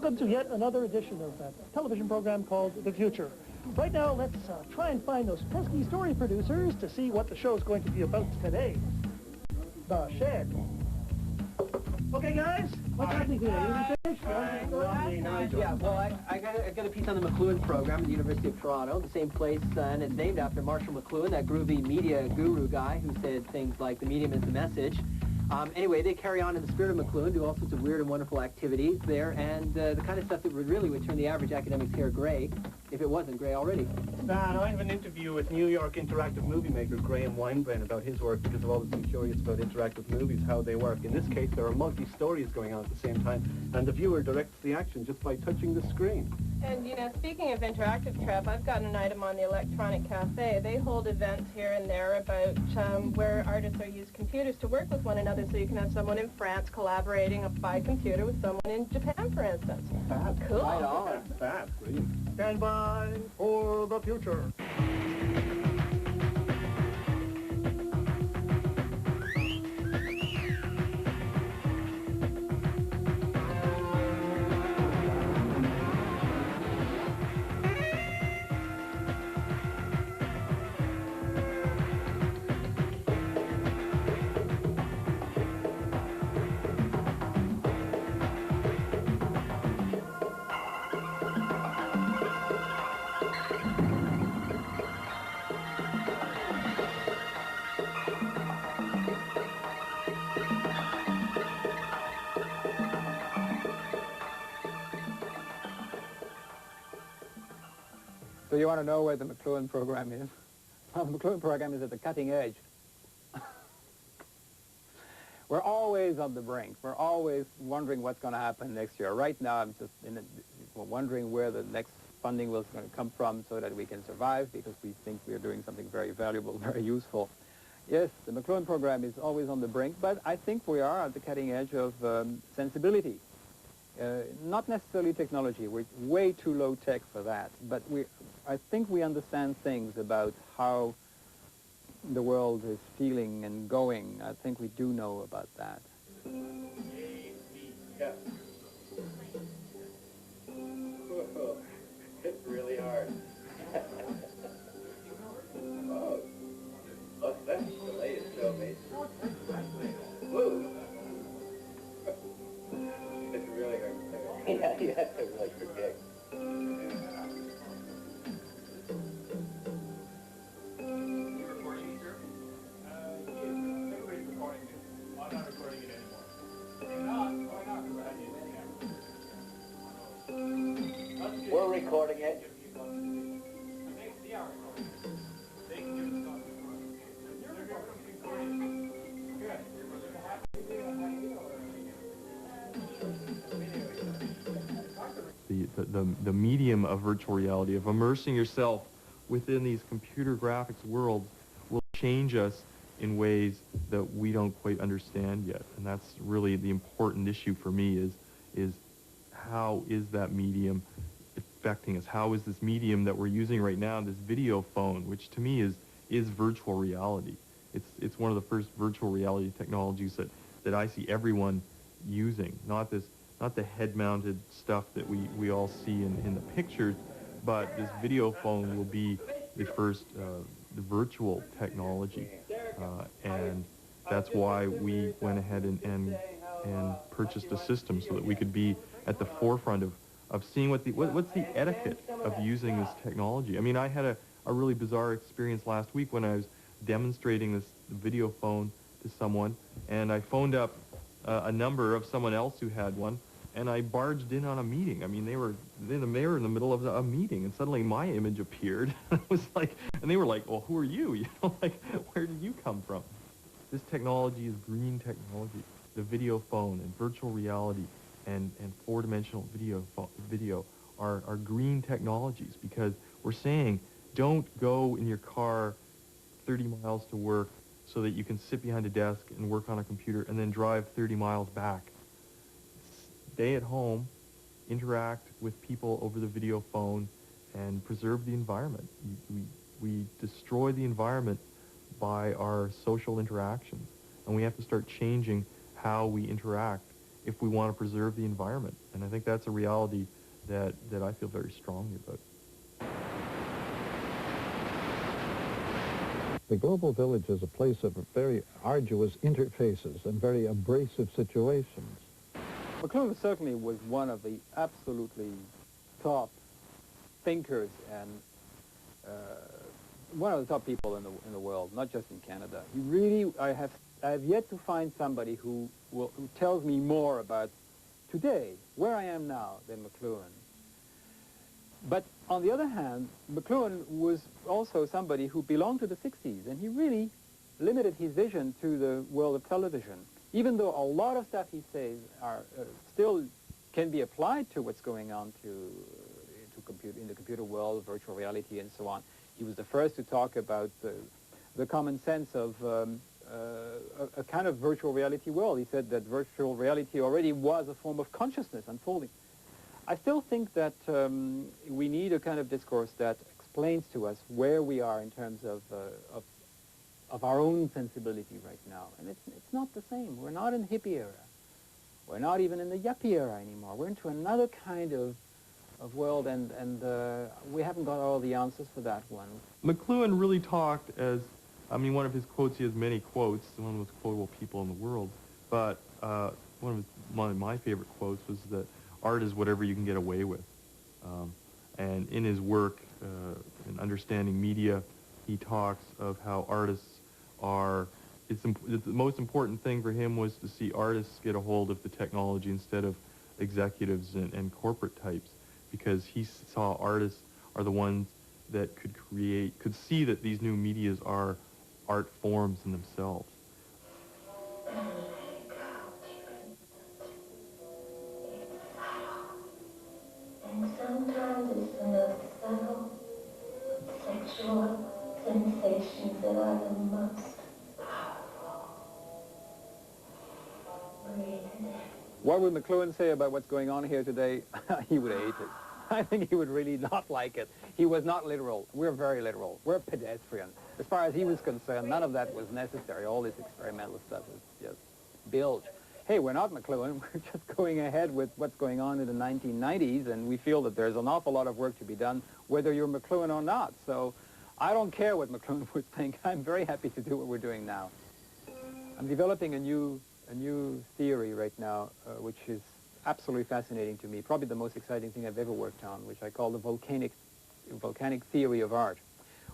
Welcome to yet another edition of that television program called The Future. Right now, let's try and find those pesky story producers to see what the show's going to be about today. The Shed. Okay, guys, what's happening today? Yeah, well, I got a piece on the McLuhan program at the University of Toronto, the same place, and it's named after Marshall McLuhan, that groovy media guru guy who said things like the medium is the message. Anyway, they carry on in the spirit of McLuhan, do all sorts of weird and wonderful activities there, and the kind of stuff that would turn the average academic's hair gray, if it wasn't gray already. I have an interview with New York interactive movie maker Graham Weinbrain about his work, because I've always been curious about interactive movies, how they work. In this case, there are multi-stories going on at the same time, and the viewer directs the action just by touching the screen. And, you know, speaking of interactive, Trev, I've got an item on the Electronic Cafe. They hold events here and there about where artists are using computers to work with one another, so you can have someone in France collaborating by computer with someone in Japan, for instance. Fab. Cool. Right on. Fab. Brilliant. Stand by for the future. So you want to know where the McLuhan program is? Well, the McLuhan program is at the cutting edge. We're always on the brink. We're always wondering what's going to happen next year. Right now, I'm just wondering where the next funding was going to come from so that we can survive, because we think we're doing something very valuable, very useful. Yes, the McLuhan program is always on the brink, but I think we are at the cutting edge of sensibility. Not necessarily technology. We're way too low tech for that, but I think we understand things about how the world is feeling and going. I think we do know about that. Yeah. It's really hard. Oh, that's the latest show, mate. Woo! It's really hard. Yeah, you have to really forget. You recording, sir? Everybody's recording it. I'm not recording it anymore. You're not? Why not? Because I didn't. We're recording it. They are recording it. They can give us stuff. You're recording. Good. The medium of virtual reality, of immersing yourself within these computer graphics worlds, will change us in ways that we don't quite understand yet. And that's really the important issue for me, is how is that medium affecting us? How is this medium that we're using right now, this video phone, which to me is virtual reality. It's one of the first virtual reality technologies that I see everyone using, not the head-mounted stuff that we all see in the pictures, but this video phone will be the first the virtual technology, and that's why we went ahead and purchased a system so that we could be at the forefront of seeing what's the etiquette of using this technology. I mean, I had a really bizarre experience last week when I was demonstrating this video phone to someone, and I phoned up a number of someone else who had one, and I barged in on a meeting. I mean, they were in the middle of a meeting, and suddenly my image appeared. It was like, and they were like, "Well, who are you? You know, like, where did you come from?" This technology is green technology. The video phone and virtual reality and four-dimensional video are green technologies, because we're saying, don't go in your car 30 miles to work so that you can sit behind a desk and work on a computer and then drive 30 miles back. Stay at home, interact with people over the video phone, and preserve the environment. We destroy the environment by our social interactions, and we have to start changing how we interact if we want to preserve the environment. And I think that's a reality that I feel very strongly about. The global village is a place of very arduous interfaces and very abrasive situations. McLuhan certainly was one of the absolutely top thinkers and one of the top people in the world, not just in Canada. He really, I have yet to find somebody who tells me more about today, where I am now, than McLuhan. But on the other hand, McLuhan was also somebody who belonged to the 60s, and he really limited his vision to the world of television. Even though a lot of stuff he says are still can be applied to what's going on in the computer world, virtual reality, and so on. He was the first to talk about the common sense of a kind of virtual reality world. He said that virtual reality already was a form of consciousness unfolding. I still think that we need a kind of discourse that explains to us where we are in terms of our own sensibility right now. And it's not the same. We're not in the hippie era. We're not even in the yuppie era anymore. We're into another kind of world, and we haven't got all the answers for that one. McLuhan really talked as, I mean, one of his quotes, he has many quotes, one of the most quotable people in the world, but one of my favorite quotes was that art is whatever you can get away with. And in his work, in understanding media, he talks of how artists are, the most important thing for him was to see artists get a hold of the technology instead of executives and corporate types, because he saw artists are the ones that could see that these new medias are art forms in themselves. And sometimes it's the most subtle sexual sensations that are the most powerful. Breathe in. What would McLuhan say about what's going on here today? He would hate it. I think he would really not like it. He was not literal. We're very literal. We're pedestrian. As far as he was concerned, none of that was necessary. All this experimental stuff is just bilge. Hey, we're not McLuhan. We're just going ahead with what's going on in the 1990s, and we feel that there's an awful lot of work to be done, whether you're McLuhan or not. So I don't care what McLuhan would think. I'm very happy to do what we're doing now. I'm developing a new theory right now, which is absolutely fascinating to me, probably the most exciting thing I've ever worked on, which I call the volcanic theory of art,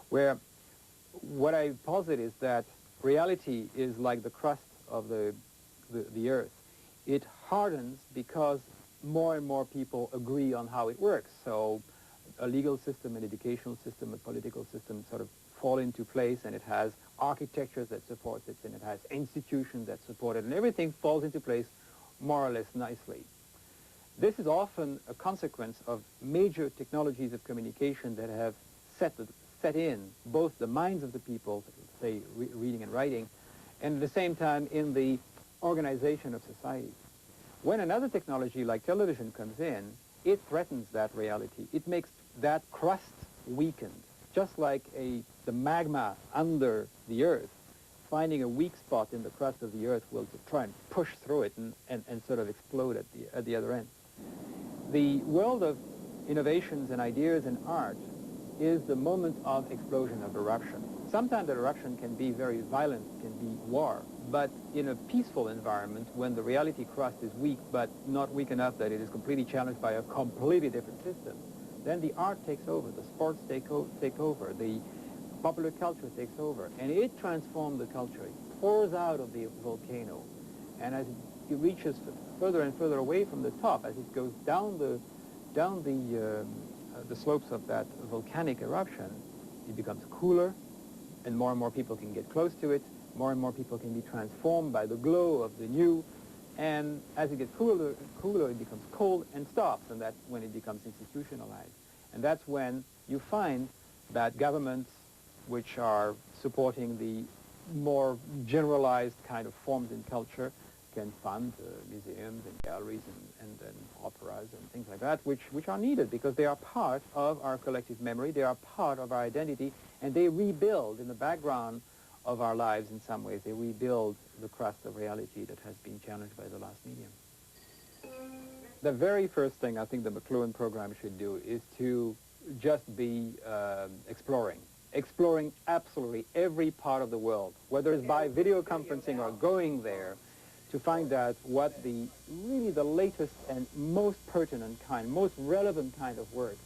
where what I posit is that reality is like the crust of the earth. It hardens because more and more people agree on how it works. So a legal system, an educational system, a political system sort of fall into place, and it has architectures that support it, and it has institutions that support it, and everything falls into place more or less nicely. This is often a consequence of major technologies of communication that have set in both the minds of the people, say reading and writing, and at the same time in the organization of society. When another technology like television comes in, it threatens that reality. It makes that crust weakened, just like the magma under the earth. Finding a weak spot in the crust of the earth will try and push through it and sort of explode at the other end. The world of innovations and ideas and art is the moment of explosion, of eruption. Sometimes the eruption can be very violent, can be war, but in a peaceful environment, when the reality crust is weak, but not weak enough that it is completely challenged by a completely different system, then the art takes over, the sports take over, the popular culture takes over, and it transforms the culture. It pours out of the volcano, and as it reaches further and further away from the top, as it goes down the slopes of that volcanic eruption, it becomes cooler, and more people can get close to it. More and more people can be transformed by the glow of the new, and as it gets cooler, it becomes cold and stops, and that's when it becomes institutionalized. And that's when you find that governments, which are supporting the more generalized kind of forms in culture, can fund museums and galleries and operas and things like that, which are needed because they are part of our collective memory, they are part of our identity, and they rebuild in the background of our lives in some ways. They rebuild the crust of reality that has been challenged by the last medium. The very first thing I think the McLuhan program should do is to just be exploring absolutely every part of the world, whether it's by video conferencing or going there, to find out what really the latest and most pertinent kind, most relevant kind of work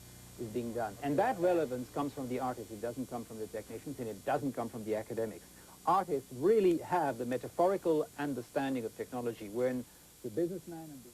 is being done. And that relevance comes from the artists. It doesn't come from the technicians, and it doesn't come from the academics. Artists really have the metaphorical understanding of technology, when the businessman and the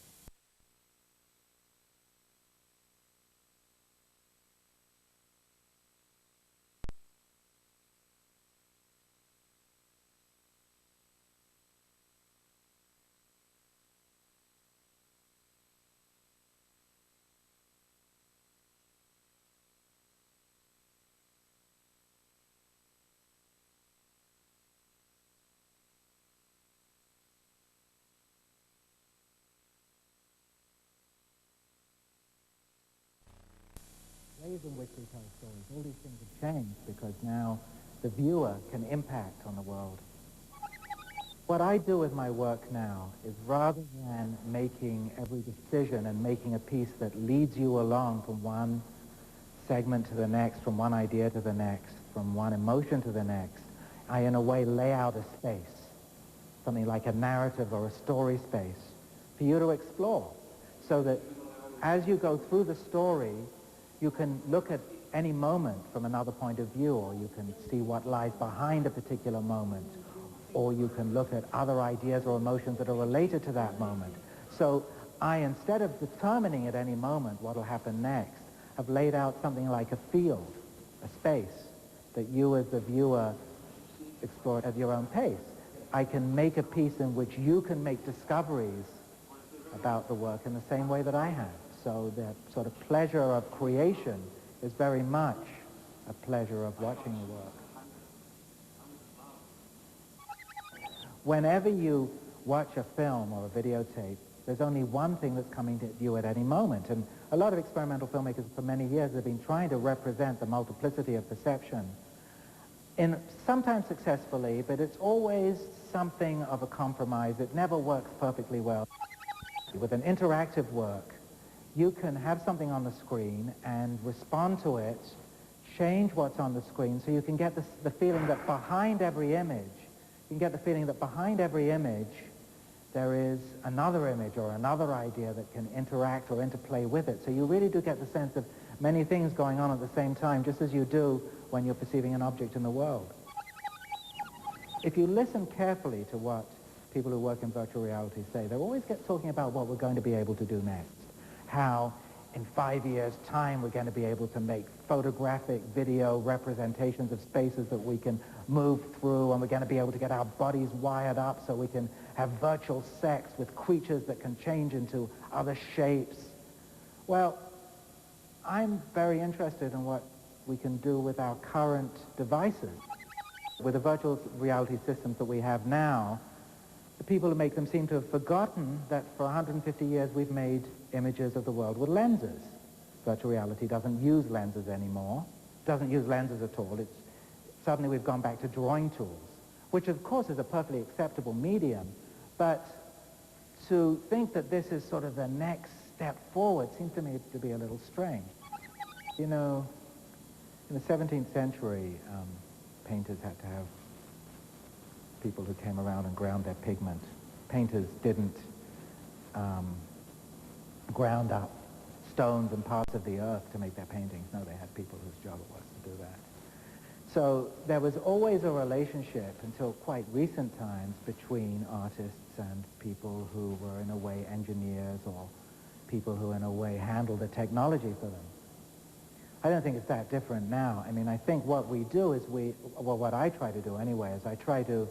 ways in which we tell stories, all these things have changed because now the viewer can impact on the world. What I do with my work now is, rather than making every decision and making a piece that leads you along from one segment to the next, from one idea to the next, from one emotion to the next, I in a way lay out a space, something like a narrative or a story space, for you to explore, so that as you go through the story, you can look at any moment from another point of view, or you can see what lies behind a particular moment, or you can look at other ideas or emotions that are related to that moment. So I, instead of determining at any moment what will happen next, have laid out something like a field, a space, that you as the viewer explore at your own pace. I can make a piece in which you can make discoveries about the work in the same way that I have. So that sort of pleasure of creation is very much a pleasure of watching the work. Whenever you watch a film or a videotape, there's only one thing that's coming to you at any moment. And a lot of experimental filmmakers for many years have been trying to represent the multiplicity of perception, sometimes successfully, but it's always something of a compromise. It never works perfectly well. With an interactive work, you can have something on the screen and respond to it, change what's on the screen, so you can get the feeling that behind every image, there is another image or another idea that can interact or interplay with it. So you really do get the sense of many things going on at the same time, just as you do when you're perceiving an object in the world. If you listen carefully to what people who work in virtual reality say, they're always talking about what we're going to be able to do next. How in 5 years' time we're going to be able to make photographic video representations of spaces that we can move through, and we're going to be able to get our bodies wired up so we can have virtual sex with creatures that can change into other shapes. Well, I'm very interested in what we can do with our current devices. With the virtual reality systems that we have now, the people who make them seem to have forgotten that for 150 years we've made images of the world with lenses. Virtual reality doesn't use lenses anymore. Doesn't use lenses at all. Suddenly we've gone back to drawing tools, which of course is a perfectly acceptable medium, but to think that this is sort of the next step forward seems to me to be a little strange. You know, in the 17th century, painters had to have people who came around and ground their pigment. Painters didn't ground up stones and parts of the earth to make their paintings. No, they had people whose job it was to do that. So there was always a relationship until quite recent times between artists and people who were in a way engineers, or people who in a way handled the technology for them. I don't think it's that different now. I mean, I think what we do is well, what I try to do anyway, is I try to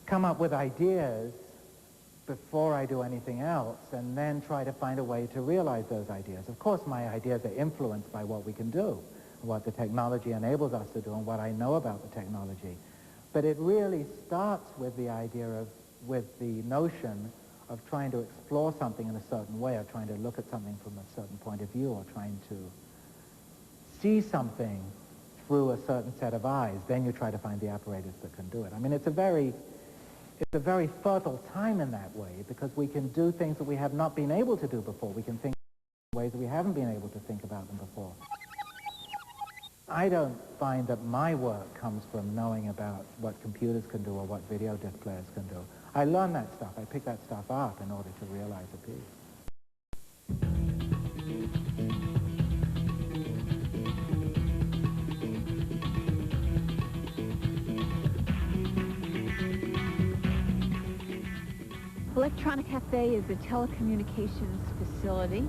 come up with ideas before I do anything else, and then try to find a way to realize those ideas. Of course, my ideas are influenced by what we can do, what the technology enables us to do, and what I know about the technology. But it really starts with the idea of, with the notion of trying to explore something in a certain way, or trying to look at something from a certain point of view, or trying to see something through a certain set of eyes. Then you try to find the apparatus that can do it. I mean, it's It's a very fertile time in that way because we can do things that we have not been able to do before. We can think in ways that we haven't been able to think about them before. I don't find that my work comes from knowing about what computers can do or what video disc players can do. I learn that stuff. I pick that stuff up in order to realize a piece. Electronic Cafe is a telecommunications facility.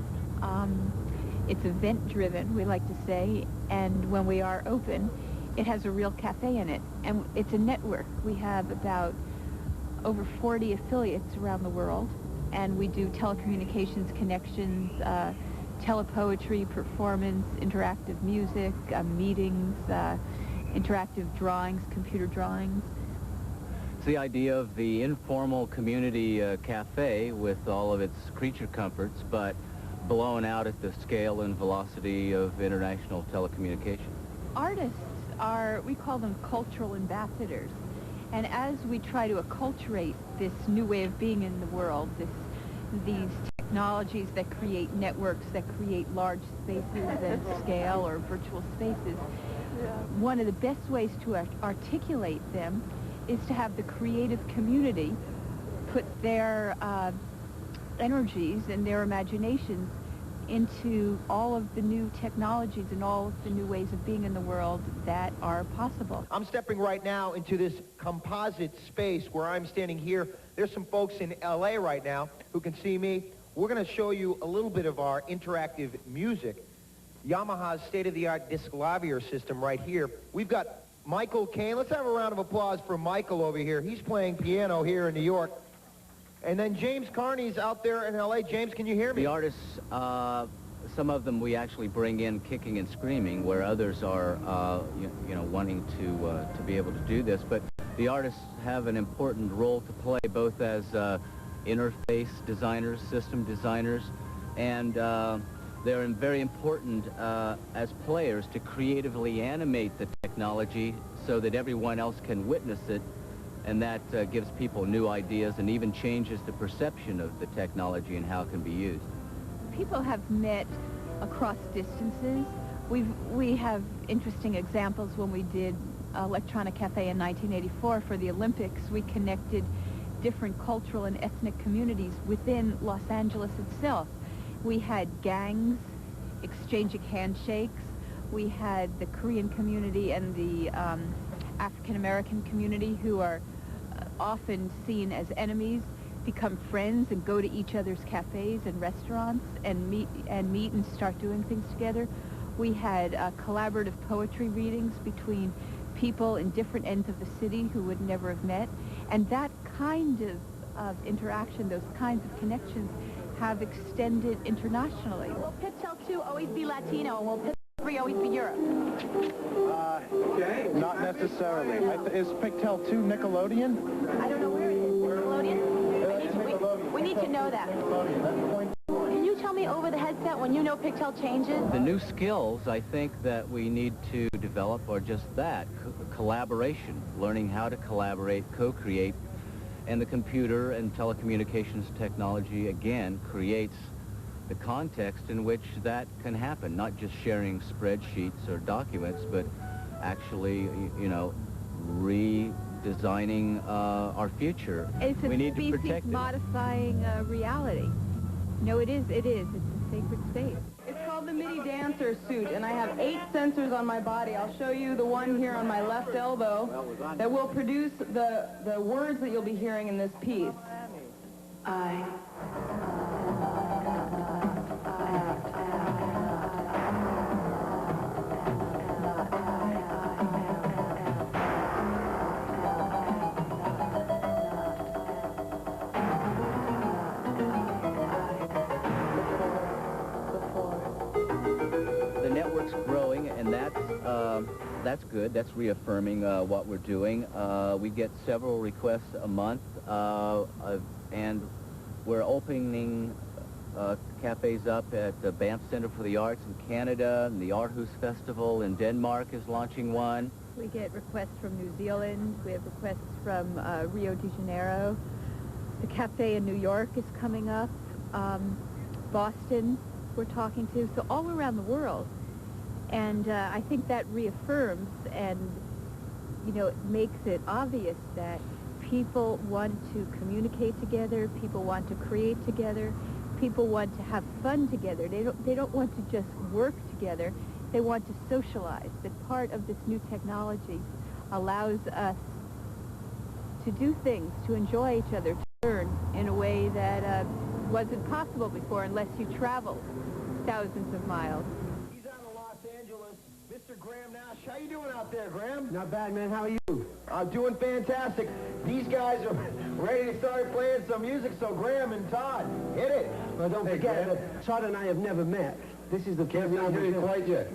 It's event-driven, we like to say, and when we are open, it has a real cafe in it, and it's a network. We have about over 40 affiliates around the world, and we do telecommunications connections, telepoetry, performance, interactive music, meetings, interactive drawings, computer drawings. It's the idea of the informal community cafe with all of its creature comforts, but blown out at the scale and velocity of international telecommunications. Artists are, we call them cultural ambassadors. And as we try to acculturate this new way of being in the world, these technologies that create networks, that create large spaces at scale or virtual spaces, one of the best ways to articulate them is to have the creative community put their energies and their imaginations into all of the new technologies and all of the new ways of being in the world that are possible. I'm stepping right now into this composite space where I'm standing here. There's some folks in LA right now who can see me. We're going to show you a little bit of our interactive music. Yamaha's state-of-the-art disc lavier system right here. We've got Michael Caine. Let's have a round of applause for Michael over here. He's playing piano here in New York. And then James Carney's out there in L.A. James, can you hear me? The artists, some of them we actually bring in kicking and screaming, where others are, you know, wanting to be able to do this. But the artists have an important role to play, both as interface designers, system designers, and they're very important as players to creatively animate the technology so that everyone else can witness it. And that gives people new ideas and even changes the perception of the technology and how it can be used. People have met across distances. We have interesting examples. When we did Electronic Cafe in 1984 for the Olympics, we connected different cultural and ethnic communities within Los Angeles itself. We had gangs exchanging handshakes. We had the Korean community and the African-American community, who are often seen as enemies, become friends and go to each other's cafes and restaurants and meet and start doing things together. We had collaborative poetry readings between people in different ends of the city who would never have met. And that kind of interaction, those kinds of connections, have extended internationally. Will Pixel 2 always be Latino, and will Pixel 3 always be Europe? Not necessarily. Is Pictel 2 Nickelodeon? I don't know where it is. Nickelodeon? We need to know that. Can you tell me over the headset when you know Pictel changes? The new skills, I think, that we need to develop are just that, collaboration, learning how to collaborate, co-create, and the computer and telecommunications technology, again, creates the context in which that can happen, not just sharing spreadsheets or documents, but actually, you know, redesigning our future. We need to protect it. Modifying reality. No, it is. It's a sacred space. It's called the MIDI Dancer Suit, and I have 8 sensors on my body. I'll show you the one here on my left elbow that will produce the words that you'll be hearing in this piece. Growing, and that's good. That's reaffirming what we're doing. We get several requests a month, and we're opening cafes up at the Banff Center for the Arts in Canada, and the Aarhus Festival in Denmark is launching one. We get requests from New Zealand. We have requests from Rio de Janeiro. The cafe in New York is coming up. Boston we're talking to, so all around the world. And I think that reaffirms and, you know, it makes it obvious that people want to communicate together, people want to create together, people want to have fun together. They don't want to just work together, they want to socialize. That part of this new technology allows us to do things, to enjoy each other, to learn in a way that wasn't possible before unless you traveled thousands of miles. He's out of Los Angeles, Mr. Graham Nash. How you doing out there, Graham? Not bad, man. How are you? I'm doing fantastic. These guys are ready to start playing some music, so Graham and Todd, hit it. Well, don't forget that Todd and I have never met. This is the first time not we've quite yet.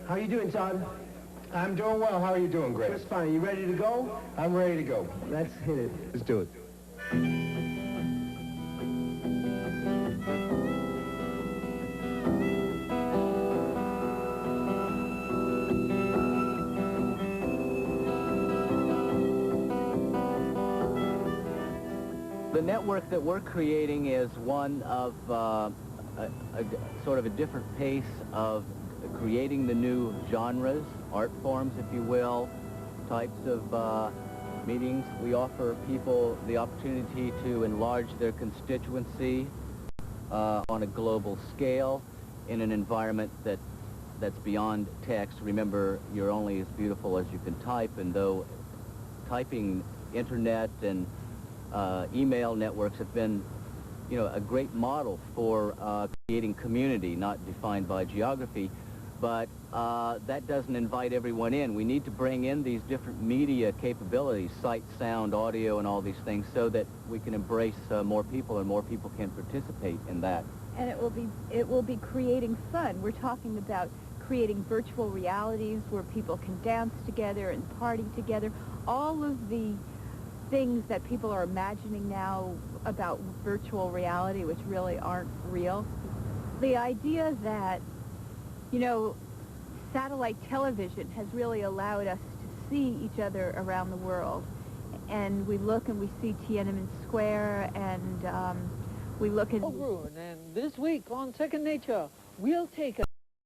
How you doing, Todd? I'm doing well. How are you doing, Graham? Just fine. You ready to go? I'm ready to go. Let's hit it. Let's do it. The network that we're creating is one of sort of a different pace of creating the new genres, art forms, if you will, types of meetings. We offer people the opportunity to enlarge their constituency on a global scale in an environment that's beyond text. Remember, you're only as beautiful as you can type, and though typing internet and email networks have been, you know, a great model for creating community, not defined by geography, but that doesn't invite everyone in. We need to bring in these different media capabilities, sight, sound, audio, and all these things, so that we can embrace more people and more people can participate in that. And it will be creating fun. We're talking about creating virtual realities where people can dance together and party together. All of the things that people are imagining now about virtual reality, which really aren't real. The idea that, you know, satellite television has really allowed us to see each other around the world. And we look and we see Tiananmen Square, and we look at... And this week on Second Nature, we'll take a